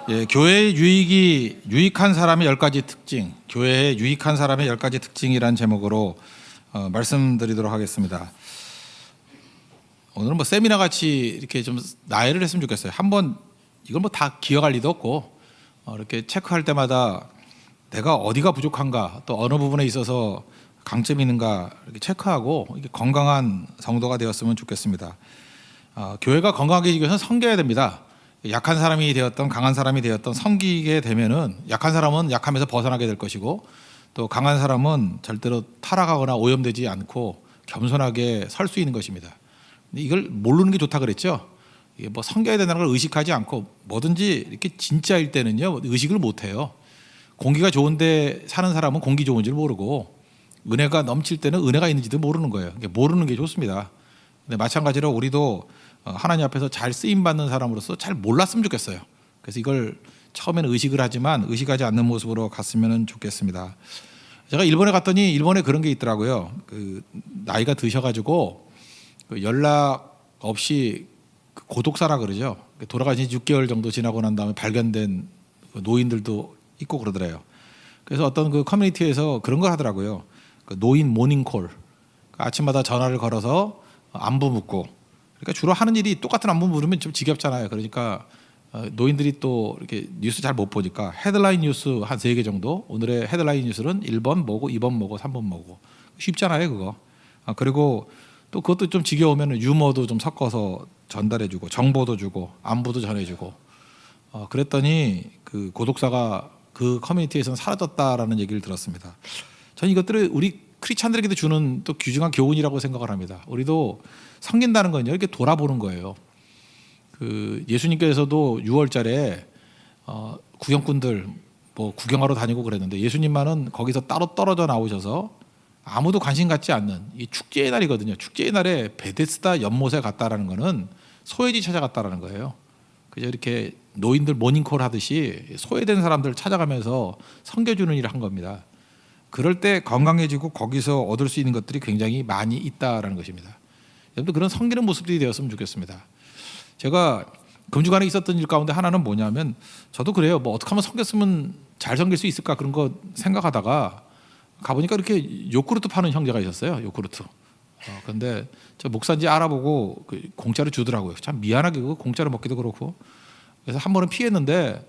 예, 교회의 유익한 사람의 10가지 특징, 교회에 유익한 사람의 10가지 특징이란 제목으로 말씀드리도록 하겠습니다. 오늘은 뭐 세미나 같이 이렇게 좀 나열을 했으면 좋겠어요. 한번 이걸 뭐 다 기억할 리도 없고 이렇게 체크할 때마다 내가 어디가 부족한가, 또 어느 부분에 있어서 강점이 있는가 이렇게 체크하고 이렇게 건강한 성도가 되었으면 좋겠습니다. 교회가 건강하게 지켜서 섬겨야 됩니다. 약한 사람이 되었던 강한 사람이 되었던 섬기게 되면은 약한 사람은 약함에서 벗어나게 될 것이고, 또 강한 사람은 절대로 타락하거나 오염되지 않고 겸손하게 설 수 있는 것입니다. 근데 이걸 모르는 게 좋다 그랬죠. 이게 뭐 섬겨야 된다는 걸 의식하지 않고 뭐든지 이렇게 진짜일 때는요 의식을 못 해요. 공기가 좋은데 사는 사람은 공기 좋은 줄 모르고, 은혜가 넘칠 때는 은혜가 있는지도 모르는 거예요. 모르는 게 좋습니다. 근데 마찬가지로 우리도 하나님 앞에서 잘 쓰임 받는 사람으로서 잘 몰랐으면 좋겠어요. 그래서 이걸 처음에는 의식을 하지만 의식하지 않는 모습으로 갔으면 좋겠습니다. 제가 일본에 갔더니 일본에 그런 게 있더라고요. 나이가 드셔가지고 연락 없이 고독사라 그러죠. 돌아가신 지 6개월 정도 지나고 난 다음에 발견된 노인들도 있고 그러더래요. 그래서 어떤 그 커뮤니티에서 그런 걸 하더라고요. 노인 모닝콜, 아침마다 전화를 걸어서 안부 묻고, 그러니까 주로 하는 일이 똑같은 안부 물으면 좀 지겹잖아요. 그러니까 노인들이 또 이렇게 뉴스 잘 못 보니까 헤드라인 뉴스 한 3개 정도, 오늘의 헤드라인 뉴스는 1번 뭐고 2번 뭐고 3번 뭐고, 쉽잖아요 그거. 그리고 또 그것도 좀 지겨우면 유머도 좀 섞어서 전달해주고 정보도 주고 안부도 전해주고, 그랬더니 그 고독사가 그 커뮤니티에서는 사라졌다라는 얘기를 들었습니다. 저는 이것들을 우리 크리스찬들에게도 주는 또 귀중한 교훈이라고 생각을 합니다. 우리도 섬긴다는 건요 이렇게 돌아보는 거예요. 예수님께서도 6월절에 구경꾼들 뭐 구경하러 다니고 그랬는데, 예수님만은 거기서 따로 떨어져 나오셔서 아무도 관심 갖지 않는 이 축제의 날이거든요. 축제의 날에 베데스다 연못에 갔다라는 거는 소외지 찾아갔다라는 거예요. 그저 이렇게 노인들 모닝콜 하듯이 소외된 사람들 찾아가면서 섬겨주는 일을 한 겁니다. 그럴 때 건강해지고 거기서 얻을 수 있는 것들이 굉장히 많이 있다라는 것입니다. 여러분들 그런 섬기는 모습들이 되었으면 좋겠습니다. 제가 금주간에 있었던 일 가운데 하나는 뭐냐면, 저도 그래요. 뭐 어떻게 하면 섬겼으면 잘 섬길 수 있을까 그런 거 생각하다가 가보니까 이렇게 요구르트 파는 형제가 있었어요. 요구르트. 근데 저 목사인지 알아보고 공짜로 주더라고요. 참 미안하게 그거 공짜로 먹기도 그렇고. 그래서 한 번은 피했는데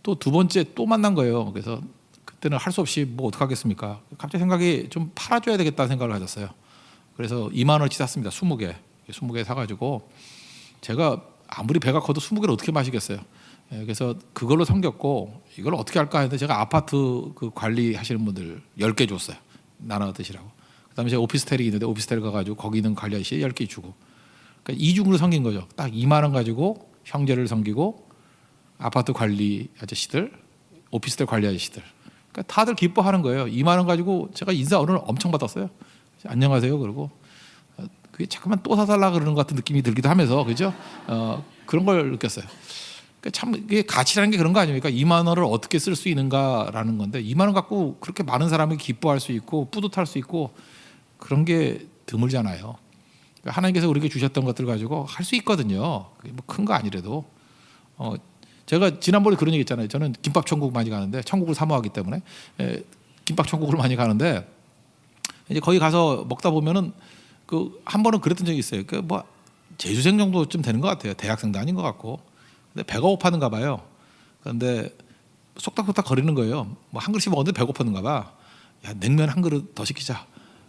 또 두 번째 또 만난 거예요. 그래서 그때는 할 수 없이 뭐 어떡하겠습니까? 갑자기 생각이 좀 팔아줘야 되겠다는 생각을 가졌어요. 그래서 2만 원어치 샀습니다. 20개 사가지고, 제가 아무리 배가 커도 20개를 어떻게 마시겠어요. 그래서 그걸로 섬겼고, 이걸 어떻게 할까 했는데 제가 아파트 그 관리하시는 분들 10개 줬어요. 나눠 드시라고. 그다음에 제가 오피스텔이 있는데 오피스텔 가가지고 거기 있는 관리 아저씨 10개 주고, 그러니까 이중으로 섬긴 거죠. 딱 2만 원 가지고 형제를 섬기고, 아파트 관리 아저씨들, 오피스텔 관리 아저씨들, 그러니까 다들 기뻐하는 거예요. 2만 원 가지고 제가 인사 오늘 엄청 받았어요. 안녕하세요 그러고, 그게 자꾸만 또 사달라 그러는 것 같은 느낌이 들기도 하면서, 그죠? 그런 걸 느꼈어요. 그러니까 참 이게 가치라는 게 그런 거 아닙니까? 2만 원을 어떻게 쓸 수 있는가라는 건데, 2만 원 갖고 그렇게 많은 사람이 기뻐할 수 있고 뿌듯할 수 있고 그런 게 드물잖아요. 그러니까 하나님께서 우리에게 주셨던 것들 가지고 할 수 있거든요. 그게 뭐 큰 거 아니래도. 제가 지난번에 그런 얘기 했잖아요. 저는 김밥 천국 많이 가는데, 천국을 사모하기 때문에 김밥 천국을 많이 가는데, 이제 거기 가서 먹다 보면은 한 번은 그랬던 적이 있어요. 뭐 재수생 정도쯤 되는 것 같아요. 대학생도 아닌 것 같고. 근데 배가 고팠는가 봐요. 그런데 속닥속닥 거리는 거예요. 뭐 한 그릇씩 먹었는데 배고팠는가 봐. 야, 냉면 한 그릇 더 시키자.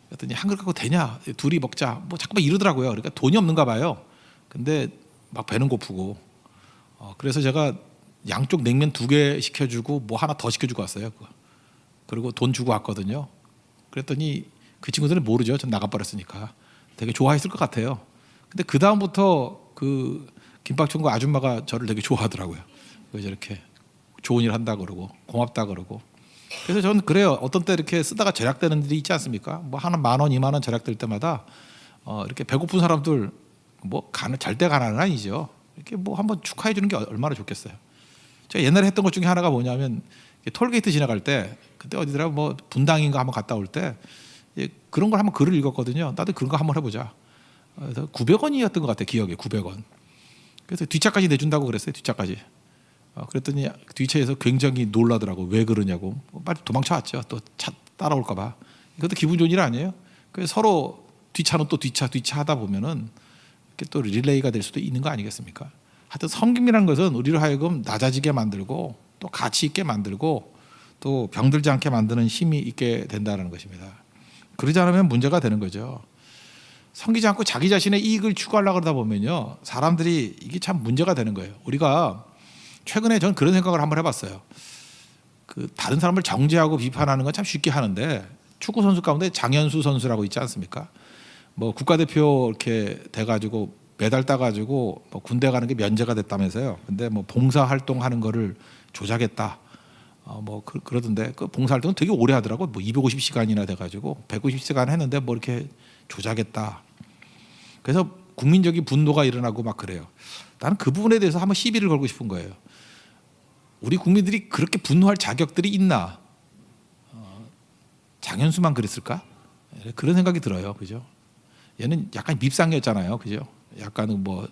그랬더니 한 그릇 갖고 되냐? 둘이 먹자. 뭐 잠깐만 이러더라고요. 그러니까 돈이 없는가 봐요. 근데 막 배는 고프고. 그래서 제가 양쪽 냉면 2개 시켜주고 뭐 하나 더 시켜주고 왔어요. 그리고 돈 주고 왔거든요. 그랬더니 그 친구들은 모르죠. 전 나가버렸으니까. 되게 좋아했을 것 같아요. 근데 그 다음부터 그 김밥천국 아줌마가 저를 되게 좋아하더라고요. 그래서 이렇게 좋은 일 한다 그러고 고맙다 그러고. 그래서 저는 그래요. 어떤 때 이렇게 쓰다가 절약되는 일이 있지 않습니까? 뭐 하나 10,000원, 20,000원 절약될 때마다 이렇게 배고픈 사람들 뭐 절대 가난은 아니죠. 이렇게 뭐 한번 축하해 주는 게 얼마나 좋겠어요. 제가 옛날에 했던 것 중에 하나가 뭐냐면, 톨게이트 지나갈 때, 그때 어디더라 뭐 분당인가 한번 갔다 올 때 그런 걸 한번 글을 읽었거든요. 나도 그런 거 한번 해보자. 그래서 900원이었던 것 같아요. 기억에 900원. 그래서 뒷차까지 내준다고 그랬어요. 뒷차까지. 그랬더니 뒤차에서 굉장히 놀라더라고. 왜 그러냐고. 빨리 도망쳐 왔죠. 또 차 따라올까 봐. 이것도 기분 좋은 일 아니에요? 그래서 서로 뒷차는 또 뒷차 하다 보면은 이렇게 또 릴레이가 될 수도 있는 거 아니겠습니까? 하여튼 섬김이라는 것은 우리를 하여금 낮아지게 만들고 또 가치 있게 만들고 또 병들지 않게 만드는 힘이 있게 된다는 것입니다. 그러지 않으면 문제가 되는 거죠. 섬기지 않고 자기 자신의 이익을 추구하려고 그러다 보면요, 사람들이 이게 참 문제가 되는 거예요. 우리가 최근에 저는 그런 생각을 한번 해봤어요. 그 다른 사람을 정죄하고 비판하는 건 참 쉽게 하는데, 축구 선수 가운데 장현수 선수라고 있지 않습니까? 뭐 국가대표 이렇게 돼가지고 메달 따가지고 뭐 군대 가는 게 면제가 됐다면서요. 근데 뭐 봉사 활동하는 거를 조작했다. 뭐 그러던데 그 봉사 활동은 되게 오래 하더라고. 뭐 250시간이나 돼가지고 150시간 했는데 뭐 이렇게 조작했다. 그래서 국민적인 분노가 일어나고 막 그래요. 나는 그 부분에 대해서 한번 시비를 걸고 싶은 거예요. 우리 국민들이 그렇게 분노할 자격들이 있나? 장현수만 그랬을까? 그런 생각이 들어요. 그죠? 얘는 약간 밉상이었잖아요. 그죠? 약간은 뭐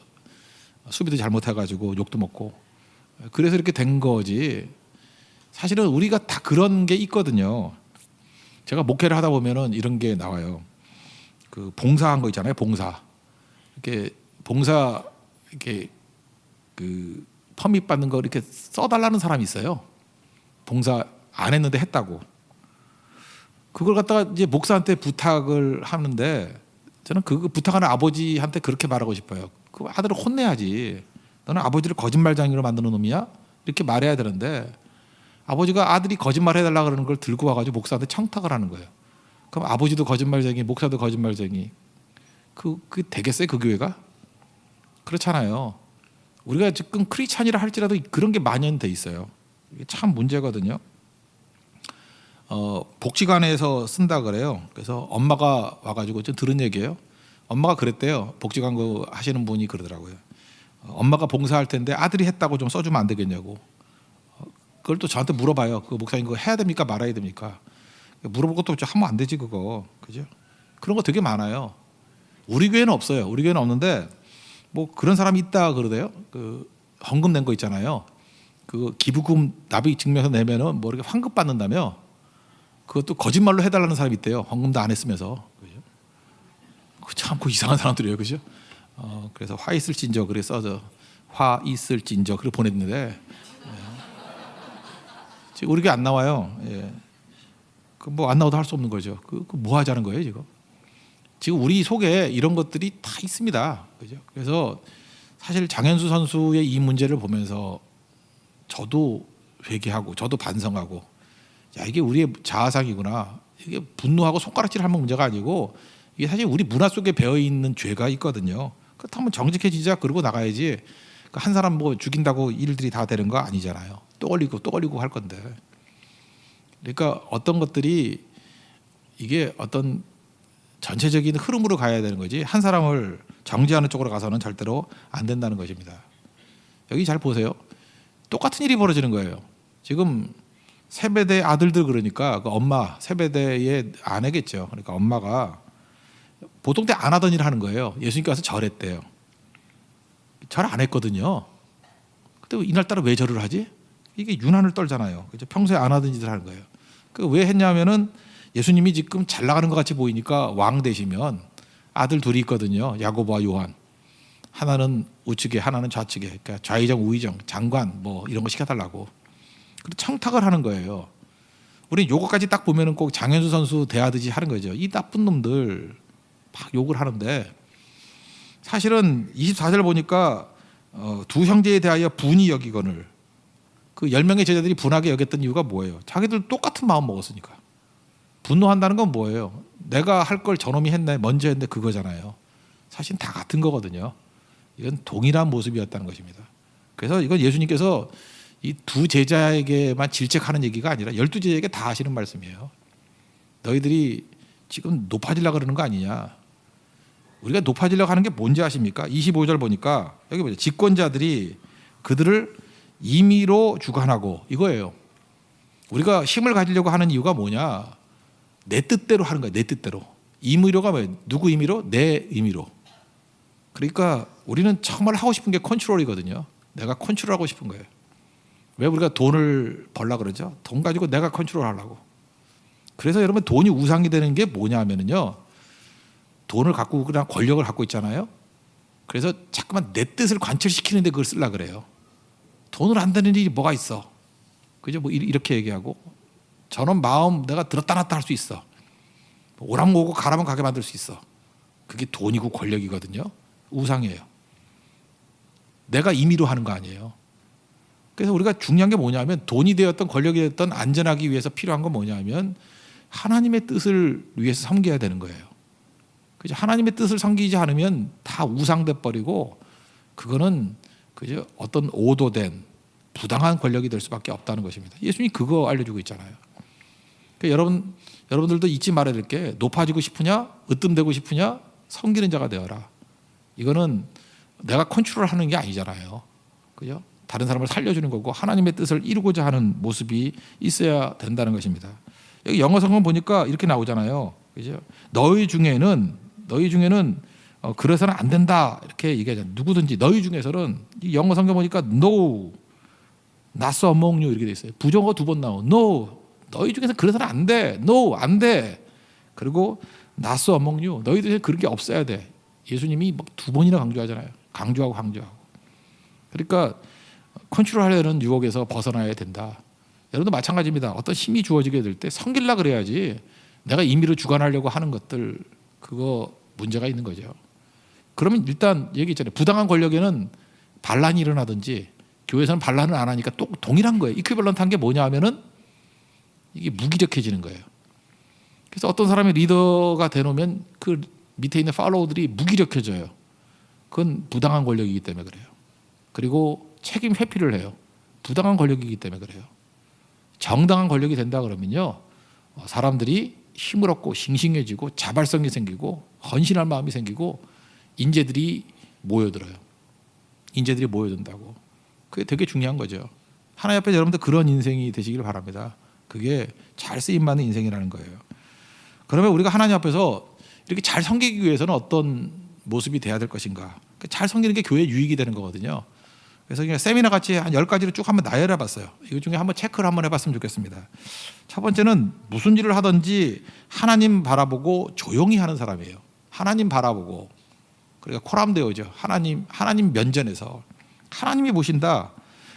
수비도 잘못해가지고 욕도 먹고. 그래서 이렇게 된 거지. 사실은 우리가 다 그런 게 있거든요. 제가 목회를 하다 보면은 이런 게 나와요. 그 봉사한 거 있잖아요. 봉사. 이렇게 봉사 이렇게 그 퍼밋 받는 거 이렇게 써달라는 사람이 있어요. 봉사 안 했는데 했다고. 그걸 갖다가 이제 목사한테 부탁을 하는데 저는 그 부탁하는 아버지한테 그렇게 말하고 싶어요. 그 아들을 혼내야지. 너는 아버지를 거짓말쟁이로 만드는 놈이야? 이렇게 말해야 되는데 아버지가 아들이 거짓말 해달라 그러는 걸 들고 와가지고 목사한테 청탁을 하는 거예요. 그럼 아버지도 거짓말쟁이, 목사도 거짓말쟁이. 그 되겠어요? 그 교회가? 그렇잖아요. 우리가 지금 크리스찬이라 할지라도 그런 게 만연돼 있어요. 이게 참 문제거든요. 복지관에서 쓴다 그래요. 그래서 엄마가 와가지고 좀 들은 얘기예요. 엄마가 그랬대요. 복지관 그 하시는 분이 그러더라고요. 엄마가 봉사할 텐데 아들이 했다고 좀 써주면 안 되겠냐고. 그걸 또 저한테 물어봐요. 그 목사님 그거 해야 됩니까 말아야 됩니까? 물어볼 것도 없죠. 하면 안 되지 그거. 그죠? 그런 거 되게 많아요. 우리 교회는 없어요. 우리 교회는 없는데 뭐 그런 사람이 있다 그러대요. 그 헌금 낸 거 있잖아요. 그 기부금 납입 증명서 내면은 뭐 이렇게 환급 받는다며. 그것도 거짓말로 해달라는 사람이 있대요. 헌금도 안 했으면서. 그죠? 참 그 이상한 사람들이에요, 그죠? 그래서 화 있을진저 그래 써서 화 있을진저 그래 보냈는데 지금 우리 교회 안 나와요. 예. 그 뭐 안 나와도 할 수 없는 거죠. 그 뭐 하자는 거예요, 지금? 지금 우리 속에 이런 것들이 다 있습니다, 그죠? 그래서 사실 장현수 선수의 이 문제를 보면서 저도 회개하고 저도 반성하고. 야, 이게 우리의 자아상이구나. 이게 분노하고 손가락질하는 문제가 아니고 이게 사실 우리 문화 속에 배어 있는 죄가 있거든요. 그렇다면 정직해지자 그러고 나가야지. 한 사람 뭐 죽인다고 일들이 다 되는 거 아니잖아요. 또 걸리고 할 건데. 그러니까 어떤 것들이 이게 어떤 전체적인 흐름으로 가야 되는 거지. 한 사람을 정죄하는 쪽으로 가서는 절대로 안 된다는 것입니다. 여기 잘 보세요. 똑같은 일이 벌어지는 거예요. 지금 세베대 아들들 그러니까 그 엄마 세베대의 아내겠죠. 그러니까 엄마가 보통 때 안 하던 일을 하는 거예요. 예수님께서 절했대요. 절 안 했거든요. 근데 이날따라 왜 절을 하지? 이게 유난을 떨잖아요. 그죠? 평소에 안 하던 짓을 하는 거예요. 그 왜 했냐면은 예수님이 지금 잘 나가는 것 같이 보이니까 왕 되시면 아들 둘이 있거든요. 야고보와 요한. 하나는 우측에 하나는 좌측에. 그러니까 좌의정 우의정 장관 뭐 이런 거 시켜달라고. 그리고 청탁을 하는 거예요. 우리 요거까지 딱 보면은 꼭 장현수 선수 대하듯이 하는 거죠. 이 나쁜 놈들 막 욕을 하는데 사실은 24절 보니까 두 형제에 대하여 분이 여기거늘 그 10명의 제자들이 분하게 여겼던 이유가 뭐예요? 자기들 똑같은 마음 먹었으니까. 분노한다는 건 뭐예요? 내가 할 걸 저놈이 했네 먼저 했네 그거잖아요. 사실 다 같은 거거든요. 이건 동일한 모습이었다는 것입니다. 그래서 이건 예수님께서 이 두 제자에게만 질책하는 얘기가 아니라 12제자에게 다 하시는 말씀이에요. 너희들이 지금 높아지려고 그러는 거 아니냐. 우리가 높아지려고 하는 게 뭔지 아십니까? 25절 보니까 여기 보세요. 집권자들이 그들을 임의로 주관하고 이거예요. 우리가 힘을 가지려고 하는 이유가 뭐냐. 내 뜻대로 하는 거예요. 내 뜻대로. 임의로가 뭐예요? 누구 임의로? 내 임의로. 그러니까 우리는 정말 하고 싶은 게 컨트롤이거든요. 내가 컨트롤하고 싶은 거예요. 왜 우리가 돈을 벌라 그러죠? 돈 가지고 내가 컨트롤하려고. 그래서 여러분 돈이 우상이 되는 게 뭐냐면요, 돈을 갖고 그냥 권력을 갖고 있잖아요. 그래서 자꾸만 내 뜻을 관철시키는데 그걸 쓰려 그래요. 돈을 안 되는 일이 뭐가 있어? 그죠? 뭐 이렇게 얘기하고, 저런 마음 내가 들었다 놨다 할 수 있어. 오라면 오고 가라면 가게 만들 수 있어. 그게 돈이고 권력이거든요. 우상이에요. 내가 임의로 하는 거 아니에요. 그래서 우리가 중요한 게 뭐냐면, 돈이 되었던 권력이 되었던 안전하기 위해서 필요한 건 뭐냐면 하나님의 뜻을 위해서 섬겨야 되는 거예요. 그죠? 하나님의 뜻을 섬기지 않으면 다 우상돼 버리고, 그거는 그죠? 어떤 오도된 부당한 권력이 될 수밖에 없다는 것입니다. 예수님이 그거 알려주고 있잖아요. 그러니까 여러분들도 잊지 말아야 될 게, 높아지고 싶으냐, 으뜸되고 싶으냐, 섬기는 자가 되어라. 이거는 내가 컨트롤하는 게 아니잖아요. 그죠? 다른 사람을 살려주는 거고 하나님의 뜻을 이루고자 하는 모습이 있어야 된다는 것입니다. 여기 영어 성경 보니까 이렇게 나오잖아요. 그죠? 너희 중에는 그래서는 안 된다 이렇게 얘기하잖아요. 누구든지 너희 중에서는, 이 영어 성경 보니까 no, not so among you 이렇게 돼 있어요. 부정어 2번 나오. no, 너희 중에서 그래서는 안 돼. no, 안 돼. 그리고 not so among you, 너희들 그런 게 없어야 돼. 예수님이 막 2번이나 강조하잖아요. 강조하고. 그러니까 컨트롤하려는 유혹에서 벗어나야 된다. 여러분도 마찬가지입니다. 어떤 힘이 주어지게 될 때 섬기려 그래야지, 내가 임의로 주관하려고 하는 것들, 그거 문제가 있는 거죠. 그러면 일단 얘기 있잖아요. 부당한 권력에는 반란이 일어나든지, 교회에서는 반란을 안 하니까 또 동일한 거예요. 이퀴벌런트한 게 뭐냐 하면은 이게 무기력해지는 거예요. 그래서 어떤 사람이 리더가 되놓으면 그 밑에 있는 팔로워들이 무기력해져요. 그건 부당한 권력이기 때문에 그래요. 그리고 책임 회피를 해요. 부당한 권력이기 때문에 그래요. 정당한 권력이 된다 그러면요, 사람들이 힘을 얻고 싱싱해지고 자발성이 생기고 헌신할 마음이 생기고 인재들이 모여들어요. 인재들이 모여든다고. 그게 되게 중요한 거죠. 하나님 앞에 여러분들 그런 인생이 되시길 바랍니다. 그게 잘 쓰임받는 인생이라는 거예요. 그러면 우리가 하나님 앞에서 이렇게 잘 섬기기 위해서는 어떤 모습이 돼야 될 것인가? 잘 섬기는 게 교회에 유익이 되는 거거든요. 그래서 그냥 세미나 같이 한 10가지를 쭉 한번 나열해 봤어요. 이 중에 한번 체크를 한번 해봤으면 좋겠습니다. 첫 번째는 무슨 일을 하든지 하나님 바라보고 조용히 하는 사람이에요. 하나님 바라보고, 그러니까 코람데오죠. 하나님 면전에서 하나님이 보신다.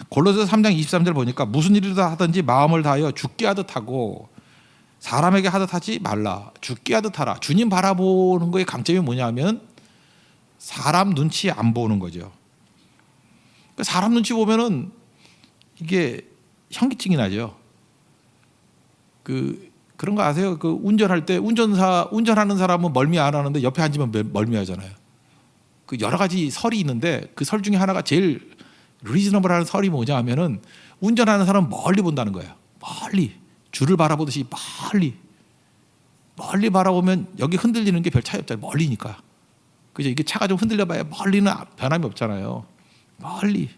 골로새서 3장 23절 보니까 무슨 일을 하든지 마음을 다하여 죽게 하듯 하고 사람에게 하듯 하지 말라. 죽게 하듯 하라. 주님 바라보는 거의 강점이 뭐냐면 사람 눈치 안 보는 거죠. 사람 눈치 보면은 이게 현기증이 나죠. 그런 거 아세요? 그 운전할 때 운전하는 사람은 멀미 안 하는데 옆에 앉으면 멀미하잖아요. 그 여러 가지 설이 있는데 그 설 중에 하나가 제일 리즈너블한 설이 뭐냐 하면은 운전하는 사람은 멀리 본다는 거예요. 멀리 줄을 바라보듯이 멀리 바라보면 여기 흔들리는 게 별 차이 없잖아요. 멀리니까. 그죠? 이게 차가 좀 흔들려봐야 멀리는 변함이 없잖아요. 멀리.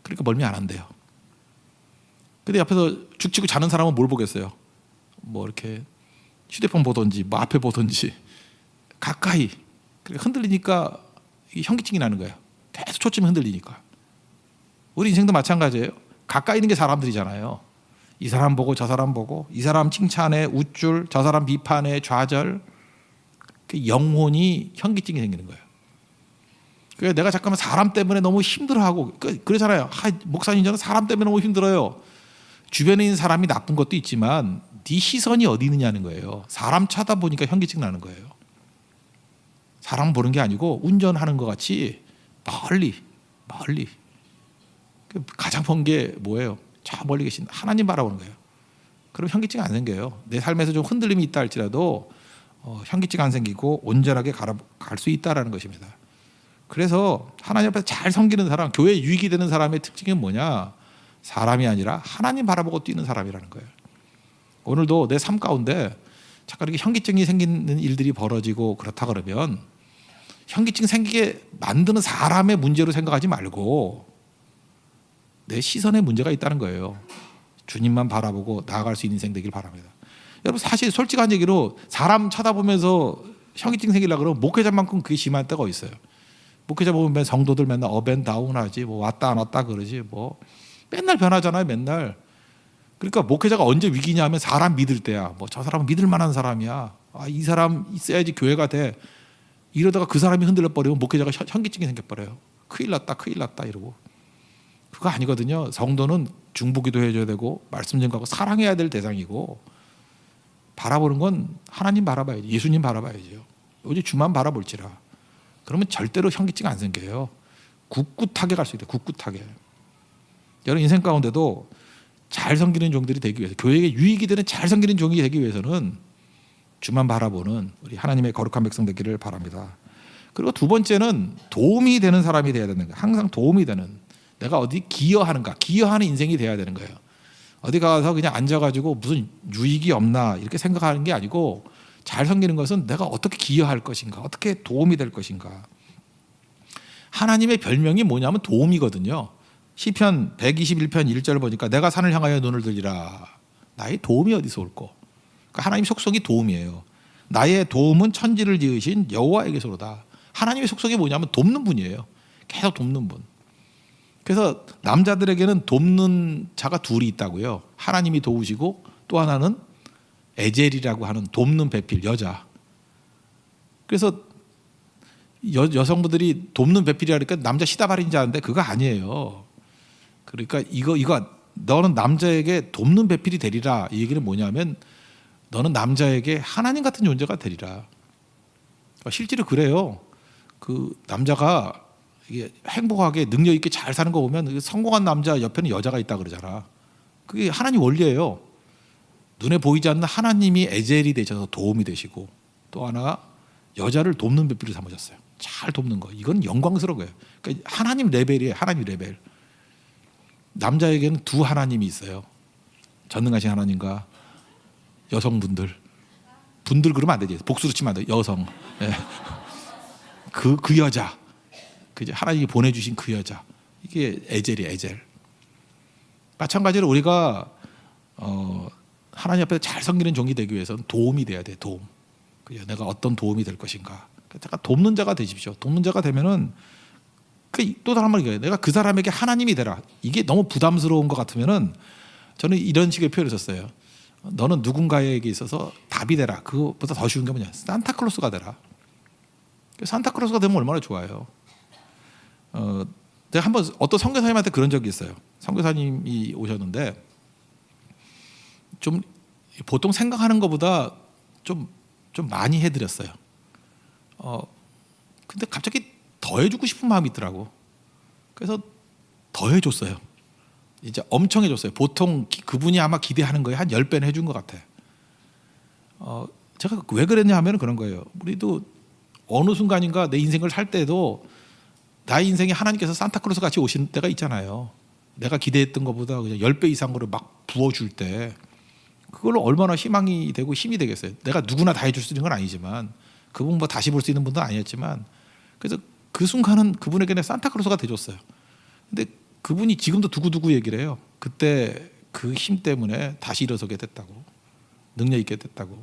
그러니까 멀미 안 한대요. 근데 옆에서 죽치고 자는 사람은 뭘 보겠어요? 뭐 이렇게 휴대폰 보든지 뭐 앞에 보든지 가까이. 그러니까 흔들리니까 현기증이 나는 거예요. 계속 초점이 흔들리니까. 우리 인생도 마찬가지예요. 가까이 있는 게 사람들이잖아요. 이 사람 보고 저 사람 보고, 이 사람 칭찬에 우쭐, 저 사람 비판에 좌절. 영혼이 현기증이 생기는 거예요. 그래서 내가 잠깐만 사람 때문에 너무 힘들어하고, 그러잖아요. 목사님 저는 사람 때문에 너무 힘들어요. 주변에 있는 사람이 나쁜 것도 있지만 네 시선이 어디 있느냐는 거예요. 사람 쳐다보니까 현기증 나는 거예요. 사람 보는 게 아니고 운전하는 것 같이 멀리. 가장 본 게 뭐예요? 저 멀리 계신 하나님 바라보는 거예요. 그럼 현기증 안 생겨요. 내 삶에서 좀 흔들림이 있다 할지라도 현기증 안 생기고 온전하게 갈 수 있다라는 것입니다. 그래서 하나님 앞에서 잘 섬기는 사람, 교회에 유익이 되는 사람의 특징은 뭐냐? 사람이 아니라 하나님 바라보고 뛰는 사람이라는 거예요. 오늘도 내 삶 가운데 잠깐 이렇게 현기증이 생기는 일들이 벌어지고 그렇다 그러면 현기증 생기게 만드는 사람의 문제로 생각하지 말고 내 시선에 문제가 있다는 거예요. 주님만 바라보고 나아갈 수 있는 인생 되길 바랍니다. 여러분 사실 솔직한 얘기로 사람 쳐다보면서 현기증 생기려고 그러면 목회자만큼 그게 심한 때가 있어요. 목회자 보면 성도들 맨날 업앤다운 하지, 뭐 왔다 안 왔다 그러지, 뭐 맨날 변하잖아요, 맨날. 그러니까 목회자가 언제 위기냐 하면 사람 믿을 때야. 뭐 저 사람은 믿을 만한 사람이야. 아, 이 사람 있어야지 교회가 돼. 이러다가 그 사람이 흔들려 버리면 목회자가 현기증이 생겨버려요. 큰일 났다, 큰일 났다 이러고. 그거 아니거든요. 성도는 중보기도 해줘야 되고 말씀 전가하고 사랑해야 될 대상이고, 바라보는 건 하나님 바라봐야지, 예수님 바라봐야죠. 오직 주만 바라볼지라. 그러면 절대로 현기증 안 생겨요. 굳굳하게 갈 수 있대요. 굳굳하게. 여러분 인생 가운데도 잘 섬기는 종들이 되기 위해서, 교회에 유익이 되는 잘 섬기는 종이 되기 위해서는 주만 바라보는 우리 하나님의 거룩한 백성 되기를 바랍니다. 그리고 두 번째는 도움이 되는 사람이 되어야 되는 거예요. 항상 도움이 되는, 내가 어디 기여하는가, 기여하는 인생이 되어야 되는 거예요. 어디 가서 그냥 앉아가지고 무슨 유익이 없나 이렇게 생각하는 게 아니고, 잘 섬기는 것은 내가 어떻게 기여할 것인가, 어떻게 도움이 될 것인가. 하나님의 별명이 뭐냐면 도움이거든요. 시편 121편 1절 보니까 내가 산을 향하여 눈을 들리라. 나의 도움이 어디서 올꼬. 그러니까 하나님 속성이 도움이에요. 나의 도움은 천지를 지으신 여호와에게서로다. 하나님의 속성이 뭐냐면 돕는 분이에요. 계속 돕는 분. 그래서 남자들에게는 돕는 자가 둘이 있다고요. 하나님이 도우시고 또 하나는 에젤이라고 하는 돕는 배필, 여자. 그래서 여성분들이 돕는 배필이라 그러니까 남자 시다발인 줄 아는데 그거 아니에요. 그러니까 이거 너는 남자에게 돕는 배필이 되리라. 이 얘기는 뭐냐면 너는 남자에게 하나님 같은 존재가 되리라. 실제로 그래요. 그 남자가 이게 행복하게 능력 있게 잘 사는 거 보면 성공한 남자 옆에는 여자가 있다 그러잖아. 그게 하나님 원리예요. 눈에 보이지 않는 하나님이 에젤이 되셔서 도움이 되시고, 또 하나 여자를 돕는 배필을 삼으셨어요. 잘 돕는 거. 이건 영광스러운 거예요. 그러니까 하나님 레벨이에요. 하나님 레벨. 남자에게는 두 하나님이 있어요. 전능하신 하나님과 여성분들. 분들 그러면 안 되지. 복수로 치면 안 돼. 여성. 네. 그 여자. 그 하나님이 보내주신 그 여자. 이게 에젤이에요. 에젤. 마찬가지로 우리가 하나님 앞에서 잘 섬기는 종이 되기 위해서는 도움이 돼야 돼. 도움. 내가 어떤 도움이 될 것인가. 제가 돕는 자가 되십시오. 돕는 자가 되면은 또 다른 말이에요. 내가 그 사람에게 하나님이 되라. 이게 너무 부담스러운 것 같으면은 저는 이런 식의 표현을 썼어요. 너는 누군가에게 있어서 답이 되라. 그것보다 더 쉬운 게 뭐냐? 산타클로스가 되라. 산타클로스가 되면 얼마나 좋아요. 제가 한번 어떤 선교사님한테 그런 적이 있어요. 선교사님이 오셨는데 좀 보통 생각하는 것보다 좀 많이 해드렸어요. 근데 갑자기 더 해주고 싶은 마음이 있더라고. 그래서 더 해줬어요. 이제 엄청 해줬어요. 보통 그분이 아마 기대하는 거에 한 10배는 해준 것 같아. 제가 왜 그랬냐 하면 그런 거예요. 우리도 어느 순간인가 내 인생을 살 때도 나의 인생에 하나님께서 산타클로스 같이 오신 때가 있잖아요. 내가 기대했던 것보다 그냥 10배 이상으로 막 부어줄 때 그걸로 얼마나 희망이 되고 힘이 되겠어요. 내가 누구나 다 해줄 수 있는 건 아니지만, 그분 뭐 다시 볼 수 있는 분도 아니었지만, 그래서 그 순간은 그분에게 산타클로스가 돼줬어요. 근데 그분이 지금도 두고두고 얘기를 해요. 그때 그 힘 때문에 다시 일어서게 됐다고, 능력 있게 됐다고.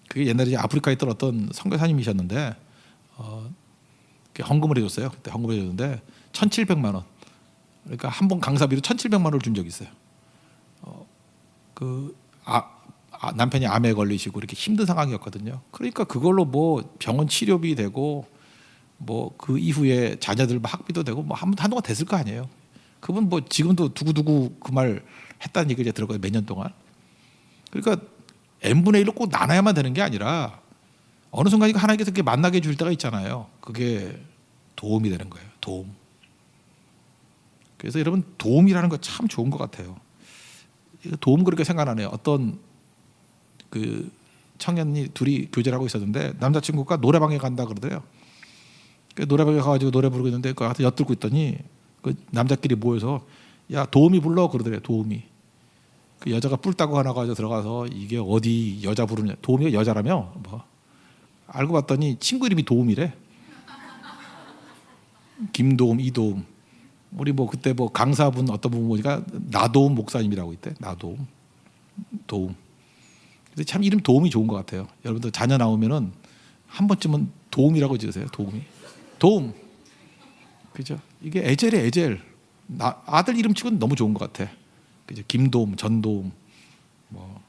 그게 옛날에 아프리카에 있던 어떤 선교사님이셨는데 헌금을 해줬어요. 그때 헌금을 해줬는데 1,700만 원. 그러니까 한 번 강사비로 1,700만 원을 준 적이 있어요. 남편이 암에 걸리시고 이렇게 힘든 상황이었거든요. 그러니까 그걸로 뭐 병원 치료비 되고 뭐 그 이후에 자녀들 학비도 되고 뭐 한동안 됐을 거 아니에요. 그분 뭐 지금도 두고두고 그 말 했다는 얘기를 들었거든요. 몇 년 동안. 그러니까 n분의 1로 꼭 나눠야만 되는 게 아니라 어느 순간인가 하나님께서 그렇게 만나게 해줄 때가 있잖아요. 그게 도움이 되는 거예요. 도움. 그래서 여러분 도움이라는 거 참 좋은 것 같아요. 도움 그렇게 생각나네요. 어떤 그 청년이 둘이 교제를 하고 있었는데 남자친구가 노래방에 간다 그러더래요. 노래방에 가가지고 노래 부르고 있는데 그 앞에 엿들고 있더니 그 남자끼리 모여서 야 도움이 불러 그러더래요. 도움이. 그 여자가 뿔 따고 하나 가지고 들어가서 이게 어디 여자 부르냐. 도움이가 여자라며 뭐 알고 봤더니 친구 이름이 도움이래. 김도움, 이도움. 우리 뭐 그때 뭐 강사분 어떤 분 보니까 나도움 목사님이라고 있대. 나도움, 도움. 근데 참 이름 도움이 좋은 것 같아요. 여러분들 자녀 나오면은 한 번쯤은 도움이라고 지으세요. 도움이. 도움. 그죠? 이게 에젤이에요, 에젤. 아들 이름 치고는 너무 좋은 것 같아. 그죠? 김도움, 전도움, 뭐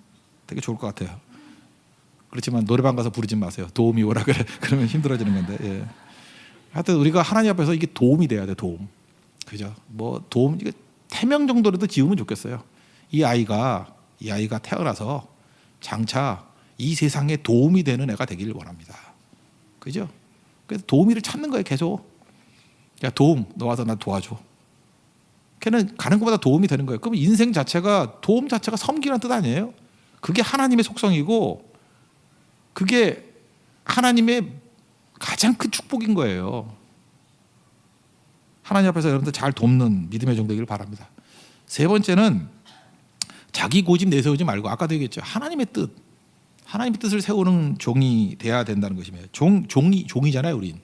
되게 좋을 것 같아요. 그렇지만 노래방 가서 부르지 마세요. 도움이 오라 그래. 그러면 힘들어지는 건데. 예. 하여튼 우리가 하나님 앞에서 이게 도움이 돼야 돼. 도움. 그죠? 뭐 도움 이게 태명 정도라도 지으면 좋겠어요. 이 아이가 태어나서 장차 이 세상에 도움이 되는 애가 되기를 원합니다. 그죠? 그래서 도우미를 찾는 거예요. 계속. 야, 도움, 너 와서 나 도와줘. 걔는 가는 것보다 도움이 되는 거예요. 그럼 인생 자체가, 도움 자체가 섬기는 뜻 아니에요? 그게 하나님의 속성이고 그게 하나님의 가장 큰 축복인 거예요. 하나님 앞에서 여러분들 잘 돕는 믿음의 종 되기를 바랍니다. 세 번째는 자기 고집 내세우지 말고, 아까도 얘기했죠. 하나님의 뜻을 세우는 종이 돼야 된다는 것이며, 종이잖아요. 우린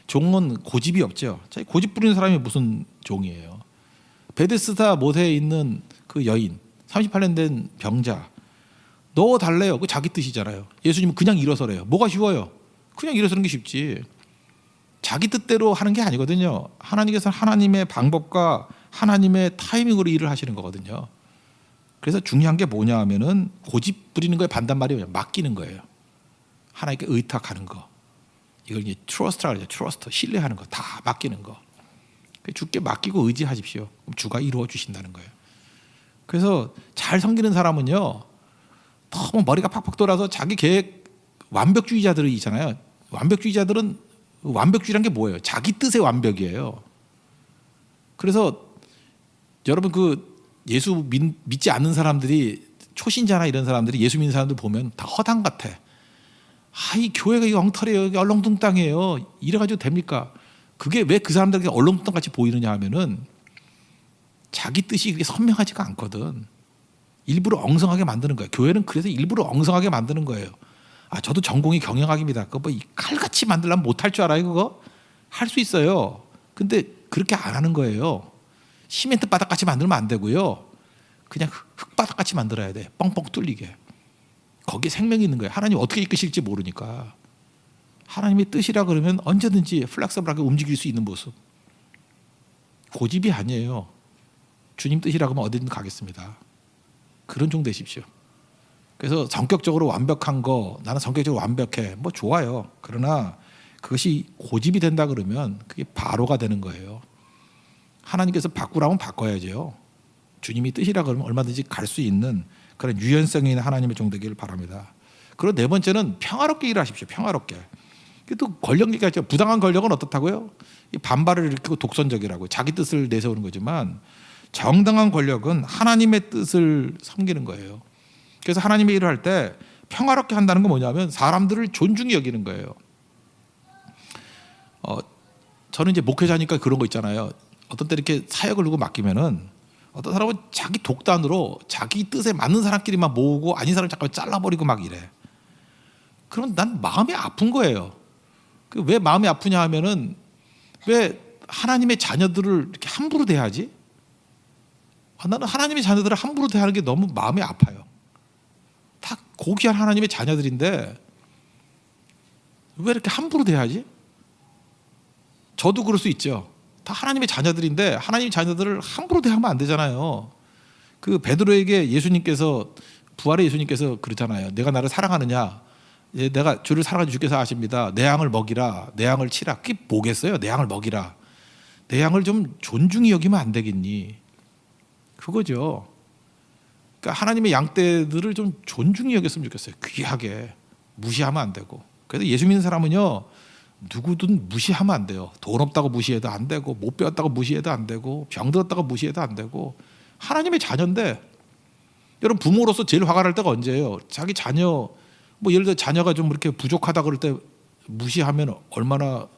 종은 고집이 없죠. 고집 부리는 사람이 무슨 종이에요? 베데스다 못에 있는 그 여인, 38년 된 병자, 너 달래요. 그 자기 뜻이잖아요. 예수님은 그냥 일어서래요. 뭐가 쉬워요? 그냥 일어서는 게 쉽지. 자기 뜻대로 하는 게 아니거든요. 하나님께서는 하나님의 방법과 하나님의 타이밍으로 일을 하시는 거거든요. 그래서 중요한 게 뭐냐 하면은 고집 부리는 거에 반대말이 뭐냐, 맡기는 거예요. 하나님께 의탁하는 거. 이걸 이제 트러스트라고 하죠. 트러스트, 신뢰하는 거, 다 맡기는 거. 주께 맡기고 의지하십시오. 그럼 주가 이루어 주신다는 거예요. 그래서 잘 섬기는 사람은요, 너무 머리가 팍팍 돌아서 자기 계획, 완벽주의자들이 있잖아요. 완벽주의자들은, 완벽주의란 게 뭐예요? 자기 뜻의 완벽이에요. 그래서 여러분 그 예수 믿지 않는 사람들이, 초신자나 이런 사람들이 예수 믿는 사람들 보면 다 허당 같아. 이 교회가 이거 엉터리예요, 이게 얼렁뚱땅이에요, 이래가지고 됩니까? 그게 왜 그 사람들에게 얼렁뚱땅같이 보이느냐 하면은 자기 뜻이 그렇게 선명하지가 않거든. 일부러 엉성하게 만드는 거예요. 교회는 그래서 일부러 엉성하게 만드는 거예요. 저도 전공이 경영학입니다. 그거 뭐 칼같이 만들려면 못할 줄 알아요? 그거 할 수 있어요. 근데 그렇게 안 하는 거예요. 시멘트 바닥같이 만들면 안 되고요. 그냥 흙바닥같이 만들어야 돼. 뻥뻥 뚫리게. 거기에 생명이 있는 거예요. 하나님 어떻게 이끄실지 모르니까. 하나님의 뜻이라 그러면 언제든지 플렉서블하게 움직일 수 있는 모습. 고집이 아니에요. 주님 뜻이라 그러면 어디든 가겠습니다. 그런 종 되십시오. 그래서 성격적으로 완벽한 거, 나는 성격적으로 완벽해, 뭐 좋아요. 그러나 그것이 고집이 된다 그러면 그게 바로가 되는 거예요. 하나님께서 바꾸라면 바꿔야죠. 주님이 뜻이라 그러면 얼마든지 갈 수 있는 그런 유연성이 있는 하나님의 종 되기를 바랍니다. 그리고 네 번째는 평화롭게 일하십시오. 평화롭게. 또 권력 얘기하죠. 부당한 권력은 어떻다고요? 반발을 일으키고 독선적이라고 자기 뜻을 내세우는 거지만, 정당한 권력은 하나님의 뜻을 섬기는 거예요. 그래서 하나님의 일을 할 때 평화롭게 한다는 건 뭐냐면 사람들을 존중히 여기는 거예요. 저는 이제 목회자니까 그런 거 있잖아요. 어떤 때 이렇게 사역을 누구 맡기면은 어떤 사람은 자기 독단으로 자기 뜻에 맞는 사람끼리만 모으고 아닌 사람 잠깐 잘라버리고 막 이래. 그럼 난 마음이 아픈 거예요. 왜 마음이 아프냐 하면은, 왜 하나님의 자녀들을 이렇게 함부로 대하지? 나는 하나님의 자녀들을 함부로 대하는 게 너무 마음이 아파요. 다 고귀한 하나님의 자녀들인데 왜 이렇게 함부로 대하지? 저도 그럴 수 있죠. 다 하나님의 자녀들인데 하나님의 자녀들을 함부로 대하면 안 되잖아요. 그 베드로에게 예수님께서, 부활의 예수님께서 그러잖아요. 내가 나를 사랑하느냐? 내가 주를 사랑하는 주께서 아십니다. 내 양을 먹이라, 내 양을 치라. 그게 뭐겠어요? 내 양을 먹이라. 내 양을 좀 존중히 여기면 안 되겠니? 그거죠. 그러니까 하나님의 양떼들을 좀 존중히 여겼으면 좋겠어요. 귀하게. 무시하면 안 되고. 그래서 예수 믿는 사람은요, 누구든 무시하면 안 돼요. 돈 없다고 무시해도 안 되고, 못 배웠다고 무시해도 안 되고, 병 들었다고 무시해도 안 되고. 하나님의 자녀인데, 여러분 부모로서 제일 화가 날 때가 언제예요? 자기 자녀, 뭐 예를 들어 자녀가 좀 이렇게 부족하다 그럴 때 무시하면 얼마나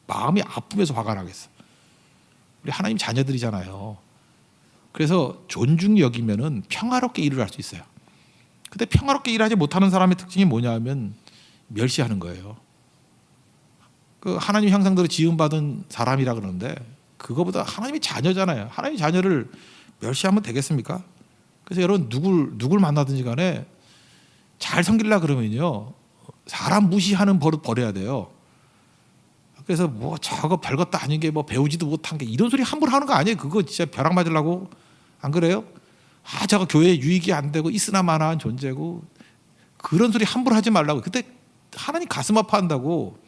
마음이 아프면서 화가 나겠어. 우리 하나님 자녀들이잖아요. 그래서 존중히 여기면은 평화롭게 일을 할 수 있어요. 근데 평화롭게 일하지 못하는 사람의 특징이 뭐냐 하면 멸시하는 거예요. 그 하나님 형상대로 지음받은 사람이라 그러는데, 그거보다 하나님의 자녀잖아요. 하나님의 자녀를 멸시하면 되겠습니까? 그래서 여러분 누굴 만나든지 간에 잘 섬기려고 그러면요, 사람 무시하는 버릇 버려야 돼요. 그래서 뭐 저거 별것도 아닌 게 뭐 배우지도 못한 게 이런 소리 함부로 하는 거 아니에요. 그거 진짜 벼락 맞으려고. 안 그래요? 아 저거 교회 유익이 안 되고 있으나 마나한 존재고 그런 소리 함부로 하지 말라고. 그때 하나님 가슴 아파한다고.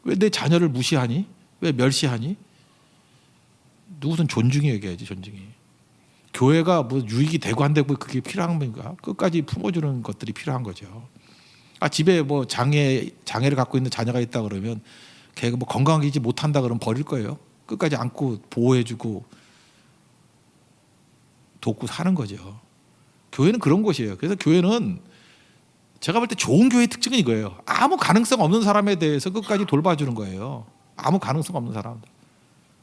왜 내 자녀를 무시하니? 왜 멸시하니? 누구든 존중히 얘기해야지. 존중히. 교회가 뭐 유익이 되고 안 되고 그게 필요한 건가? 끝까지 품어주는 것들이 필요한 거죠. 아 집에 뭐 장애를 갖고 있는 자녀가 있다 그러면 걔가 뭐 건강하지 못한다 그러면 버릴 거예요. 끝까지 안고 보호해주고 돕고 사는 거죠. 교회는 그런 곳이에요. 그래서 교회는 제가 볼 때 좋은 교회의 특징은 이거예요. 아무 가능성 없는 사람에 대해서 끝까지 돌봐주는 거예요. 아무 가능성 없는 사람들.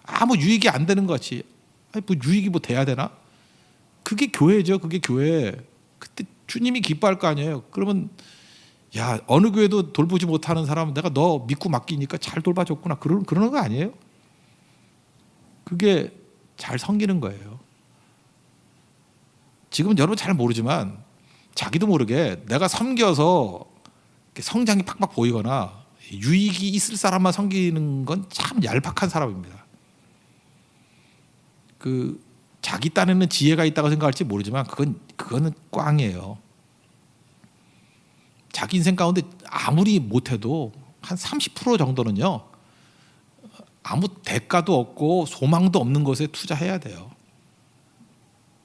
아무 유익이 안 되는 것 같이. 아니 뭐 유익이 뭐 돼야 되나? 그게 교회죠. 그게 교회. 그때 주님이 기뻐할 거 아니에요. 그러면 야 어느 교회도 돌보지 못하는 사람은 내가 너 믿고 맡기니까 잘 돌봐줬구나. 그러는 거 아니에요? 그게 잘 섬기는 거예요. 지금은 여러분 잘 모르지만 자기도 모르게 내가 섬겨서 성장이 팍팍 보이거나 유익이 있을 사람만 섬기는 건 참 얄팍한 사람입니다. 그 자기 딴에는 지혜가 있다고 생각할지 모르지만 그거는 꽝이에요. 자기 인생 가운데 아무리 못해도 한 30% 정도는요 아무 대가도 없고 소망도 없는 것에 투자해야 돼요.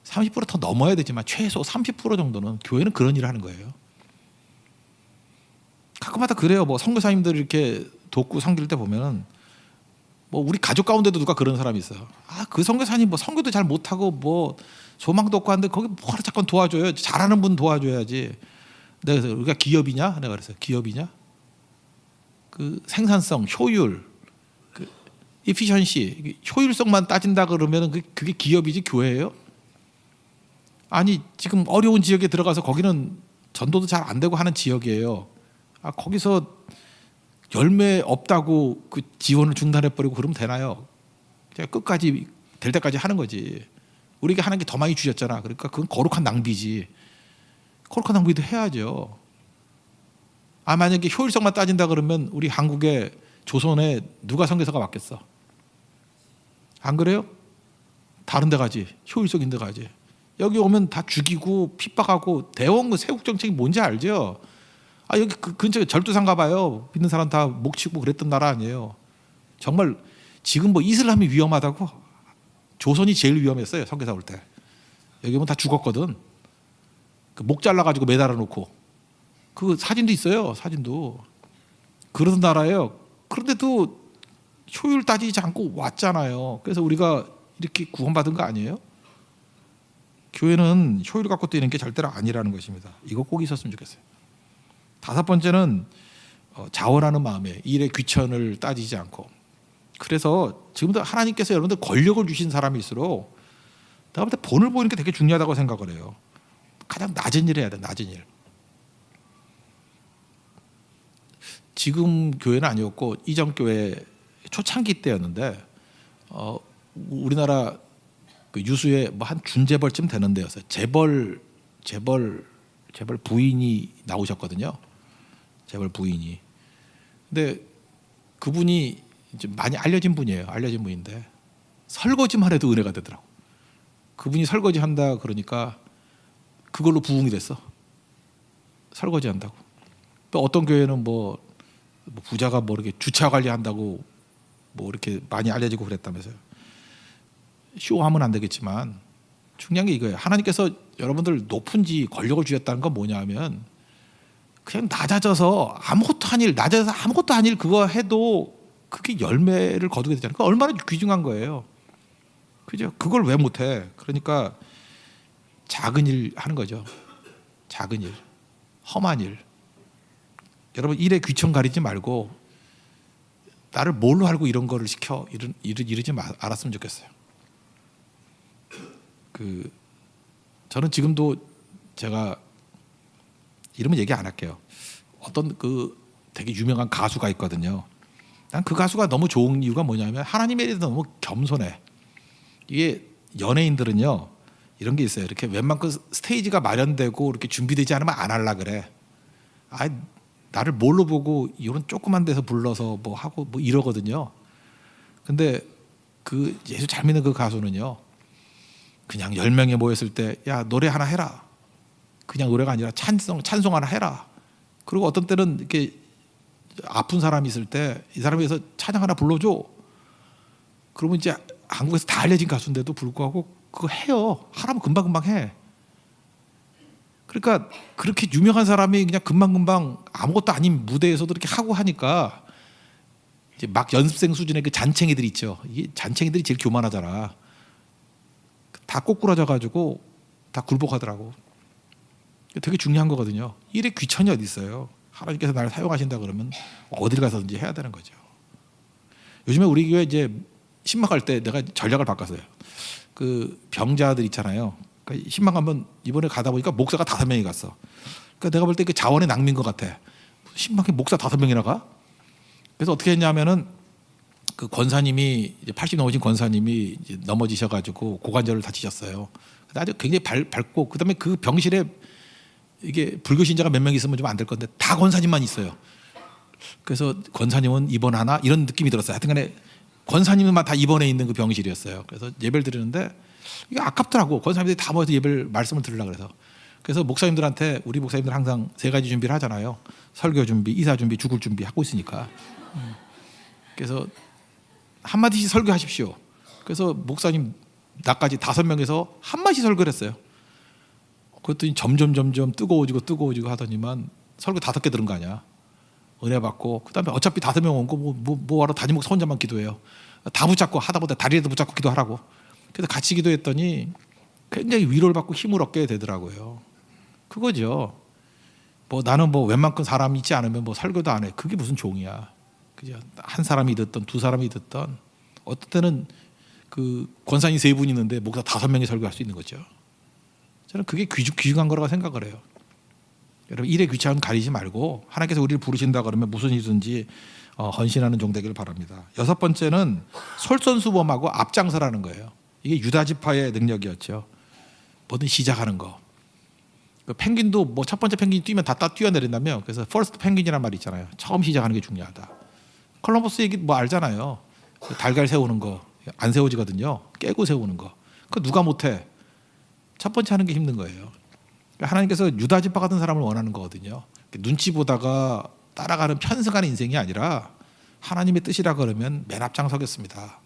30%더 넘어야 되지만 최소 30% 정도는 교회는 그런 일을 하는 거예요. 가끔마다 그래요. 뭐 선교사님들 이렇게 돕고 섬길 때 보면은 뭐 우리 가족 가운데도 누가 그런 사람이 있어요. 아 그 선교사님 뭐 선교도 잘 못하고 뭐 소망도 없고 하는데 거기 뭐하러 자꾸 도와줘요. 잘하는 분 도와줘야지. 내가 그래서 우리가 기업이냐? 내가 그랬어요. 기업이냐? 그 생산성, 효율, 그 efficiency, 효율성만 따진다 그러면은 그게 기업이지 교회예요? 아니 지금 어려운 지역에 들어가서 거기는 전도도 잘 안 되고 하는 지역이에요. 아 거기서 열매 없다고 그 지원을 중단해 버리고 그러면 되나요? 그냥 끝까지 될 때까지 하는 거지. 우리가 하는 게 더 많이 주셨잖아. 그러니까 그건 거룩한 낭비지. 거룩한 낭비도 해야죠. 아 만약에 효율성만 따진다 그러면 우리 한국에 조선에 누가 선교사가 맞겠어? 안 그래요? 다른 데 가지. 효율성 있는 데 가지. 여기 오면 다 죽이고 핍박하고 대원군 세국 정책이 뭔지 알죠? 아 여기 그 근처에 절두산 가봐요. 믿는 사람 다 목치고 그랬던 나라 아니에요. 정말 지금 뭐 이슬람이 위험하다고? 조선이 제일 위험했어요. 선교사 올 때. 여기 오면 다 죽었거든. 그 목 잘라가지고 매달아 놓고 그 사진도 있어요. 사진도 그런 나라예요. 그런데도 효율 따지지 않고 왔잖아요. 그래서 우리가 이렇게 구원받은 거 아니에요? 교회는 효율 갖고 뛰는 게 절대로 아니라는 것입니다. 이거 꼭 있었으면 좋겠어요. 다섯 번째는 자원하는 마음에 일의 귀천을 따지지 않고. 그래서 지금도 하나님께서 여러분들 권력을 주신 사람일수록 내가 볼 때 본을 보이는 게 되게 중요하다고 생각을 해요. 가장 낮은 일 해야 돼. 낮은 일. 지금 교회는 아니었고 이전 교회 초창기 때였는데 우리나라 그 유수의 뭐 한 준재벌쯤 되는 데였어요. 재벌 부인이 나오셨거든요. 재벌 부인이. 근데 그분이 이제 많이 알려진 분이에요. 알려진 분인데 설거지만 해도 은혜가 되더라고. 그분이 설거지 한다 그러니까 그걸로 부흥이 됐어. 설거지 한다고. 또 어떤 교회는 뭐 부자가 뭐 이렇게 주차 관리한다고 뭐 이렇게 많이 알려지고 그랬다면서요. 쇼하면 안 되겠지만 중요한 게 이거예요. 하나님께서 여러분들 높은지 권력을 주셨다는 건 뭐냐면 그냥 낮아져서 아무것도 아닐 낮아져서 아무것도 아닐 그거 해도 그게 열매를 거두게 되잖아요. 그거 얼마나 귀중한 거예요. 그죠? 그걸 왜 못해? 그러니까 작은 일 하는 거죠. 작은 일, 험한 일. 여러분 일에 귀천 가리지 말고 나를 뭘로 알고 이런 거를 시켜 이러지 알았으면 좋겠어요. 저는 지금도 제가 이름은 얘기 안 할게요. 어떤 그 되게 유명한 가수가 있거든요. 난 그 가수가 너무 좋은 이유가 뭐냐면 하나님에 대해서 너무 겸손해. 이게 연예인들은요 이런 게 있어요. 이렇게 웬만큼 스테이지가 마련되고 이렇게 준비되지 않으면 안 할라 그래. 나 나를 뭘로 보고 이런 조그만 데서 불러서 뭐 하고 뭐 이러거든요. 근데 그 예수 잘 믿는 그 가수는요, 그냥 10명이 모였을 때 야 노래 하나 해라. 그냥 노래가 아니라 찬송 하나 해라. 그리고 어떤 때는 이렇게 아픈 사람이 있을 때 이 사람이 위해서 찬양 하나 불러줘. 그러면 이제 한국에서 다 알려진 가수인데도 불구하고 그거 해요. 하라면 금방금방 해. 그러니까 그렇게 유명한 사람이 그냥 금방금방 아무것도 아닌 무대에서도 이렇게 하고 하니까 이제 막 연습생 수준의 그 잔챙이들 있죠. 이 잔챙이들이 제일 교만하잖아. 다 꼬꾸라져 가지고 다 굴복하더라고. 되게 중요한 거거든요. 일에 귀천이 어디 있어요. 하나님께서 나를 사용하신다 그러면 어딜 가서든지 해야 되는 거죠. 요즘에 우리 교회 이제 신방갈 때 내가 전략을 바꿨어요. 그 병자들 있잖아요. 그러니까 신방 가면 이번에 가다 보니까 목사가 5명이 갔어. 그러니까 내가 볼 때 그 자원의 낭비인 것 같아. 신방에 목사 5명이나 가? 그래서 어떻게 했냐면은 그 권사님이 이제 80 넘으신 권사님이 이제 넘어지셔가지고 고관절을 다치셨어요. 아주 굉장히 밝고 그다음에 그 병실에 이게 불교 신자가 몇 명 있으면 좀 안 될 건데 다 권사님만 있어요. 그래서 권사님은 입원하나 이런 느낌이 들었어요. 하여튼간에 권사님만 다 입원해 있는 그 병실이었어요. 그래서 예배를 드리는데 이게 아깝더라고. 권사님들이 다 모여서 예배를 말씀을 들으려고 그래서 목사님들한테 우리 목사님들 항상 3가지 준비를 하잖아요. 설교 준비, 이사 준비, 죽을 준비 하고 있으니까. 그래서 한마디씩 설교하십시오. 그래서 목사님 나까지 5명에서 한마디씩 설교를 했어요. 그랬더니 점점 뜨거워지고 하더니만 설교 5개 들은 거 아니야. 은혜 받고 그다음에 어차피 5명 온 거 뭐하러 담임 목사 혼자만 기도해요. 다 붙잡고 하다 보다 다리에도 붙잡고 기도하라고. 그래서 같이 기도했더니 굉장히 위로를 받고 힘을 얻게 되더라고요. 그거죠. 뭐 나는 뭐 웬만큼 사람이 있지 않으면 뭐 설교도 안 해. 그게 무슨 종이야. 그죠? 한 사람이 듣던 2사람이 듣던 어떤 때는 그 권사님 3분 있는데 목사 5명이 설교할 수 있는 거죠. 저는 그게 귀중한 거라고 생각을 해요. 여러분 일에 귀찮음 가리지 말고 하나님께서 우리를 부르신다 그러면 무슨 일이든지 헌신하는 종 되기를 바랍니다. 6번째는 솔선수범하고 앞장서라는 거예요. 이게 유다 지파의 능력이었죠. 뭐든 시작하는 거. 그 펭귄도 뭐 첫 번째 펭귄이 뛰면 다 뛰어내린다며. 그래서 퍼스트 펭귄이라는 말이 있잖아요. 처음 시작하는 게 중요하다. 콜럼버스 얘기 뭐 알잖아요. 달걀 세우는 거 안 세워지거든요. 깨고 세우는 거. 그거 누가 못해. 첫 번째 하는 게 힘든 거예요. 하나님께서 유다 지파 같은 사람을 원하는 거거든요. 눈치 보다가 따라가는 편승하는 인생이 아니라 하나님의 뜻이라 그러면 맨 앞장 서겠습니다.